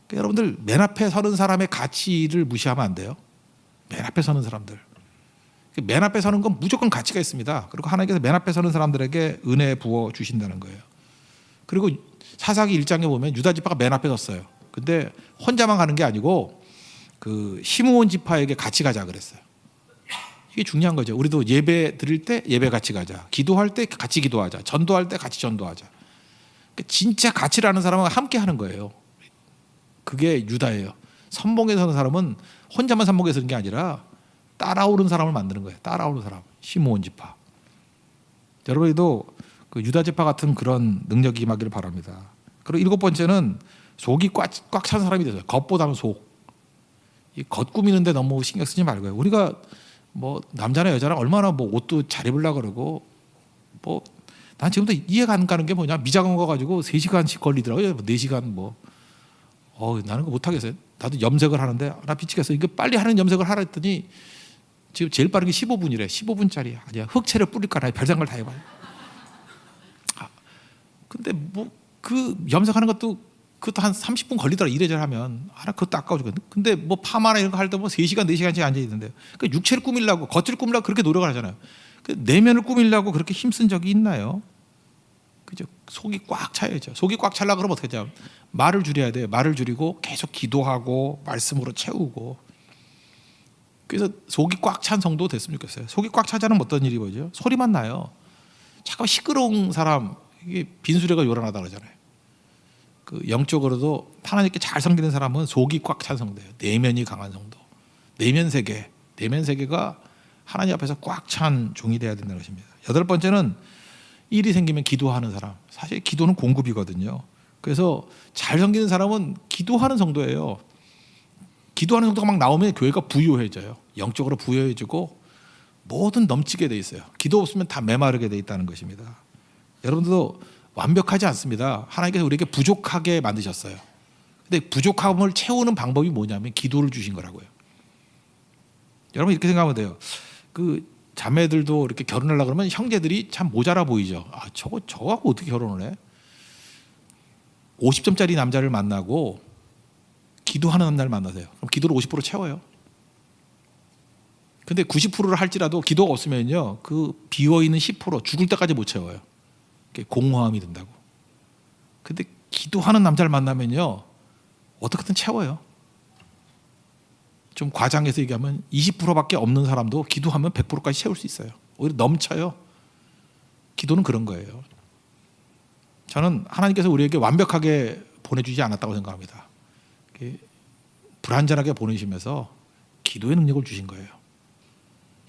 그러니까 여러분들 맨 앞에 서는 사람의 가치를 무시하면 안 돼요. 맨 앞에 서는 사람들. 맨 앞에 서는 건 무조건 가치가 있습니다. 그리고 하나님께서 맨 앞에 서는 사람들에게 은혜 부어 주신다는 거예요. 그리고 사사기 1장에 보면 유다 지파가 맨 앞에 섰어요. 근데 혼자만 가는 게 아니고 그 시므온 지파에게 같이 가자 그랬어요. 이게 중요한 거죠. 우리도 예배 드릴 때 예배 같이 가자. 기도할 때 같이 기도하자. 전도할 때 같이 전도하자. 그러니까 진짜 가치를 아는 사람은 함께 하는 거예요. 그게 유다예요. 선봉에 서는 사람은 혼자만 선봉에 서는 게 아니라 따라오는 사람을 만드는 거예요. 따라오는 사람. 시므온 지파. 여러분도 그 유다 지파 같은 그런 능력이 임하기를 바랍니다. 그리고 7번째는 속이 꽉 찬 사람이 되세요. 겉보다는 속. 이 겉 꾸미는데 너무 신경 쓰지 말고요. 우리가 뭐 남자나 여자나 얼마나 뭐 옷도 잘 입으려고 그러고 뭐 난 지금도 이해가 안 가는 게 뭐냐. 미장원 가가지고 3시간씩 걸리더라고요. 4시간 뭐. 나는 그거 못하겠어요. 나도 염색을 하는데 나 미치겠어. 이거 빨리 하는 염색을 하라 했더니 지금 제일 빠른 게 15분이래. 15분짜리. 아니야. 흑채를 뿌릴까 나 별생각을 다 해봐요. 근데 뭐 그 염색하는 것도 그것도 한 30분 걸리더라. 이래저래 하면. 그것도 아까워 죽겠네. 근데 뭐 파마나 이런 거 할 때 뭐 3시간 4시간씩 앉아 있는데요. 그러니까 육체를 꾸밀려고 겉을 꾸밀려고 그렇게 노력을 하잖아요. 내면을 꾸밀려고 그렇게 힘쓴 적이 있나요? 그죠? 속이 꽉 차야죠. 속이 꽉 차려고 그러면 어떻게 하죠? 말을 줄여야 돼요. 말을 줄이고 계속 기도하고 말씀으로 채우고. 그래서 속이 꽉 찬 성도 됐으면 좋겠어요. 속이 꽉 차자는 어떤 일이 보이죠? 소리만 나요. 잠깐 시끄러운 사람 이게 빈수레가 요란하다 그러잖아요. 그 영적으로도 하나님께 잘 섬기는 사람은 속이 꽉 찬 성도예요. 내면이 강한 성도. 내면 세계가 하나님 앞에서 꽉 찬 종이 되어야 된다는 것입니다. 8번째는 일이 생기면 기도하는 사람. 사실 기도는 공급이거든요. 그래서 잘 섬기는 사람은 기도하는 성도예요. 기도하는 성도가 막 나오면 교회가 부유해져요. 영적으로 부유해지고 뭐든 넘치게 돼 있어요. 기도 없으면 다 메마르게 돼 있다는 것입니다. 여러분들도 완벽하지 않습니다. 하나님께서 우리에게 부족하게 만드셨어요. 근데 부족함을 채우는 방법이 뭐냐면 기도를 주신 거라고요. 여러분 이렇게 생각하면 돼요. 그 자매들도 이렇게 결혼하려고 그러면 형제들이 참 모자라 보이죠. 아, 저거하고 어떻게 결혼을 해? 50점짜리 남자를 만나고 기도하는 남자를 만나세요. 그럼 기도를 50% 채워요. 근데 90%를 할지라도 기도가 없으면요, 그 비어있는 10% 죽을 때까지 못 채워요. 공허함이 든다고. 근데 기도하는 남자를 만나면요, 어떻게든 채워요. 좀 과장해서 얘기하면 20%밖에 없는 사람도 기도하면 100%까지 채울 수 있어요. 오히려 넘쳐요. 기도는 그런 거예요. 저는 하나님께서 우리에게 완벽하게 보내주지 않았다고 생각합니다. 불완전하게 보내시면서 기도의 능력을 주신 거예요.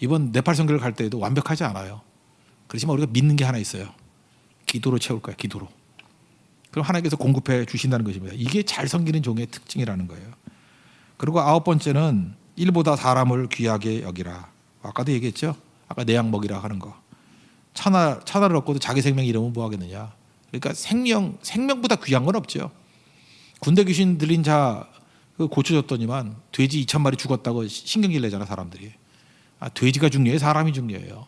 이번 네팔 선교를 갈 때에도 완벽하지 않아요. 그렇지만 우리가 믿는 게 하나 있어요. 기도로 채울 거야. 기도로. 그럼 하나님께서 공급해 주신다는 것입니다. 이게 잘 섬기는 종의 특징이라는 거예요. 그리고 9번째는 일보다 사람을 귀하게 여기라. 아까도 얘기했죠. 아까 내 양 먹이라 하는 거. 천하를 얻고도 자기 생명 잃으면 뭐 하겠느냐. 그러니까 생명보다 귀한 건 없죠. 군대 귀신 들린 자 고쳐줬더니만 돼지 2,000마리 죽었다고 신경질 내잖아 사람들이. 아, 돼지가 중요해요? 사람이 중요해요?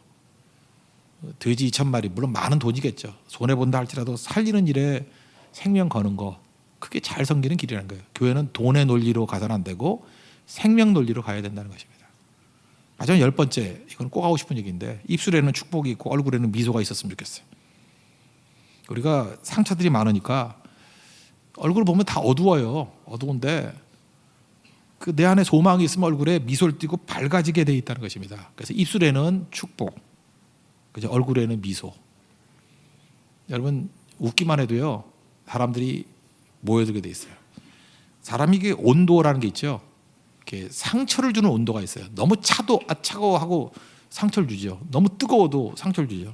돼지 2,000마리 물론 많은 돈이겠죠. 손해본다 할지라도 살리는 일에 생명 거는 거, 그게 잘 섬기는 길이라는 거예요. 교회는 돈의 논리로 가서는 안 되고 생명 논리로 가야 된다는 것입니다. 마지막 10번째, 이건 꼭 하고 싶은 얘기인데, 입술에는 축복이 있고 얼굴에는 미소가 있었으면 좋겠어요. 우리가 상처들이 많으니까 얼굴 보면 다 어두워요. 어두운데 그 내 안에 소망이 있으면 얼굴에 미소를 띠고 밝아지게 돼 있다는 것입니다. 그래서 입술에는 축복, 그죠? 얼굴에는 미소. 여러분 웃기만 해도요, 사람들이 모여들게 돼 있어요. 사람이 이게 온도라는 게 있죠. 이렇게 상처를 주는 온도가 있어요. 너무 차도 차가워하고 상처를 주죠. 너무 뜨거워도 상처를 주죠.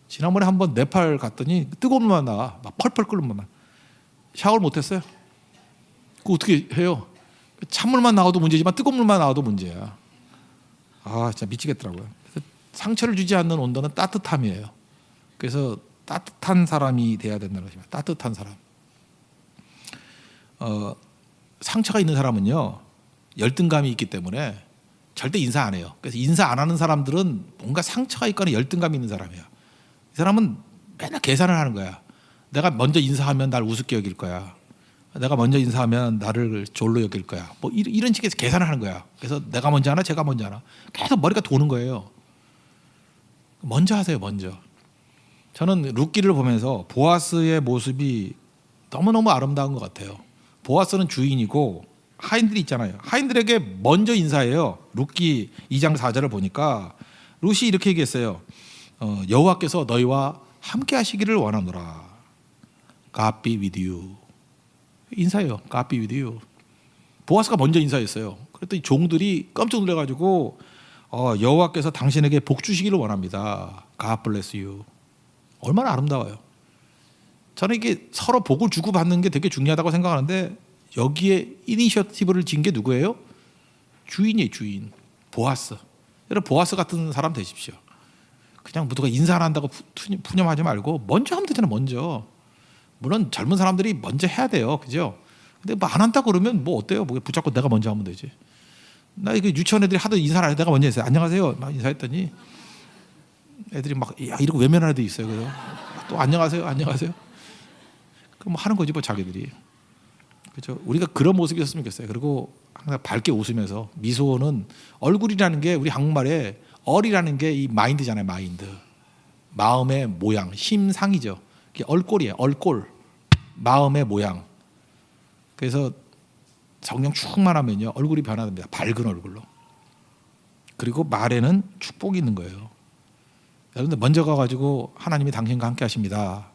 지난번에 한번 네팔 갔더니 뜨거운 물만 나와. 막 펄펄 끓는 물만. 샤워를 못했어요. 그거 어떻게 해요? 찬물만 나와도 문제지만 뜨거운 물만 나와도 문제야. 아, 진짜 미치겠더라고요. 그래서 상처를 주지 않는 온도는 따뜻함이에요. 그래서 따뜻한 사람이 돼야 된다는 것입니다. 따뜻한 사람. 상처가 있는 사람은요, 열등감이 있기 때문에 절대 인사 안 해요. 그래서 인사 안 하는 사람들은 뭔가 상처가 있거나 열등감이 있는 사람이야. 이 사람은 맨날 계산을 하는 거야. 내가 먼저 인사하면 날 우습게 여길 거야. 내가 먼저 인사하면 나를 졸로 여길 거야. 뭐 이런 식의 계산을 하는 거야. 그래서 내가 먼저 하나, 제가 먼저 하나. 계속 머리가 도는 거예요. 먼저 하세요, 먼저. 저는 룻기를 보면서 보아스의 모습이 너무너무 아름다운 것 같아요. 보아스는 주인이고 하인들이 있잖아요. 하인들에게 먼저 인사해요. 룻기 2장 4절을 보니까 룻이 이렇게 얘기했어요. 여호와께서 너희와 함께 하시기를 원하노라. God be with you. 인사해요. God be with you. 보아스가 먼저 인사했어요. 그랬더니 종들이 깜짝 놀라가지고 여호와께서 당신에게 복 주시기를 원합니다. God bless you. 얼마나 아름다워요. 저는 이게 서로 복을 주고받는 게 되게 중요하다고 생각하는데, 여기에 이니셔티브를 진 게 누구예요? 주인이에요. 주인. 보아스. 여러분 보아스 같은 사람 되십시오. 그냥 누가 인사 안 한다고 푸념하지 말고 먼저 하면 되잖아요. 먼저. 물론 젊은 사람들이 먼저 해야 돼요. 그죠? 근데 뭐 안 한다고 그러면 뭐 어때요? 뭐 붙잡고 내가 먼저 하면 되지. 나 이거 유치원 애들이 하도 인사를 안 해. 내가 먼저 했어요. 안녕하세요. 막 인사했더니 애들이 막 야, 이러고 외면하는 애도 있어요. 그래서 또 안녕하세요. 안녕하세요. 그럼 뭐 하는 거지 뭐 자기들이. 그렇죠? 우리가 그런 모습이었으면 좋겠어요. 그리고 항상 밝게 웃으면서, 미소는 얼굴이라는 게 우리 한국말에 얼이라는 게 이 마인드잖아요. 마인드. 마음의 모양, 심상이죠. 그게 얼꼴이에요. 얼꼴. 마음의 모양. 그래서 성령 충만하면요, 얼굴이 변화됩니다. 밝은 얼굴로. 그리고 말에는 축복이 있는 거예요. 여러분들 먼저 가가지고 하나님이 당신과 함께 하십니다.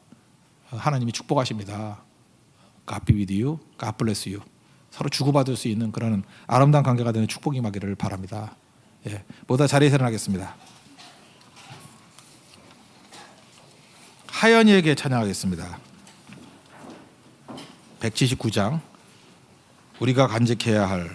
하나님이 축복하십니다. God be with you. God bless you. 서로 주고받을 수 있는 그런 아름다운 관계가 되는 축복이 임하기를 바랍니다. 예, 모두 자리에서 일어나겠습니다. 하연이에게 찬양하겠습니다. 179장, 우리가 간직해야 할